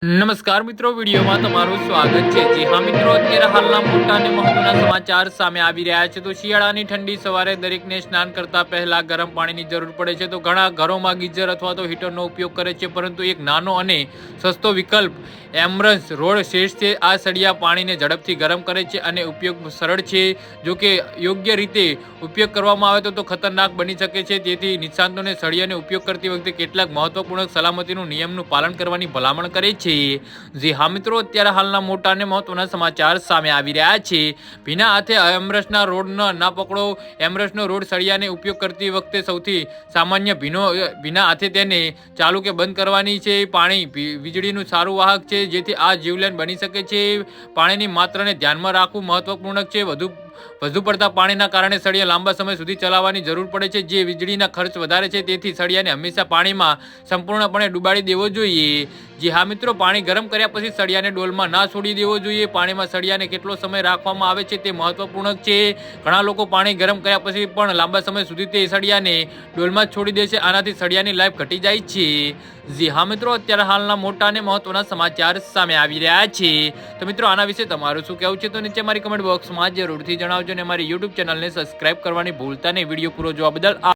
નમસ્કાર મિત્રો, વિડીયોમાં તમારું સ્વાગત છે। જી હા મિત્રો, અત્યારે હાલના મોટા અને મહત્વના સમાચાર સામે આવી રહ્યા છે। તો શિયાળાની ઠંડી સવારે દરેકને સ્નાન કરતા પહેલા ગરમ પાણીની જરૂર પડે છે। તો ઘણા ઘરોમાં ગીઝર અથવા તો હીટરનો ઉપયોગ કરે છે, પરંતુ એક નાનો અને સસ્તો વિકલ્પ એમરન્સ રોડ શ્રેષ્ઠ છે। આ સળિયા પાણીને ઝડપથી ગરમ કરે છે અને ઉપયોગ સરળ છે। જો કે યોગ્ય રીતે ઉપયોગ કરવામાં આવે તો ખતરનાક બની શકે છે। તેથી નિષ્ણાતોને સળિયાનો ઉપયોગ કરતી વખતે કેટલાક મહત્વપૂર્ણ સલામતીનું નિયમનું પાલન કરવાની ભલામણ કરે છે। જી હા મિત્રો, અત્યારે હાલના મોટા અને મહત્વના સમાચાર સામે આવી રહ્યા છે। ભીના હાથે એમરસના રોડ ના પકડો। એમરસનો રોડ સળિયાને ઉપયોગ કરતી વખતે સૌથી સામાન્ય ભીના હાથે તેને ચાલુ કે બંધ કરવાની છે। પાણી વીજળીનું સારું વાહક છે, જેથી આ જીવલેણ બની શકે છે। પાણીની માત્રાને ધ્યાનમાં રાખવું મહત્વપૂર્ણ છે। વધુ પડતા પાણીના કારણે સળિયા લાંબા સમય સુધી ચલાવવાની જરૂર પડે છે, જે વીજળીના ખર્ચ વધારે છે। તેથી સળિયાને હંમેશા પાણીમાં સંપૂર્ણપણે ડુબાડી દેવો જોઈએ। જી હા મિત્રો, પાણી ગરમ કર્યા પછી સળિયાને ડોલમાં ના છોડી દેવો જોઈએ। પાણીમાં સળિયાને કેટલો સમય રાખવામાં આવે છે તે મહત્વપૂર્ણ છે। ઘણા લોકો પાણી ગરમ કર્યા પછી પણ લાંબા સમય સુધી તે સળિયાને ડોલમાં જ છોડી દે છે। આનાથી સળિયાની લાઈફ ઘટી જાય છે। જી હા મિત્રો, અત્યારે હાલના મોટા અને મહત્વના સમાચાર સામે આવી રહ્યા છે। તો મિત્રો, આના વિશે તમારું શું કહેવું છે તો નીચે મારી કમેન્ટ બોક્સમાં જરૂરથી જણાવજો અને મારી યુટ્યુબ ચેનલને સબસ્ક્રાઇબ કરવાની ભૂલતા નહીં। વિડીયો પૂરો જોવા બદલ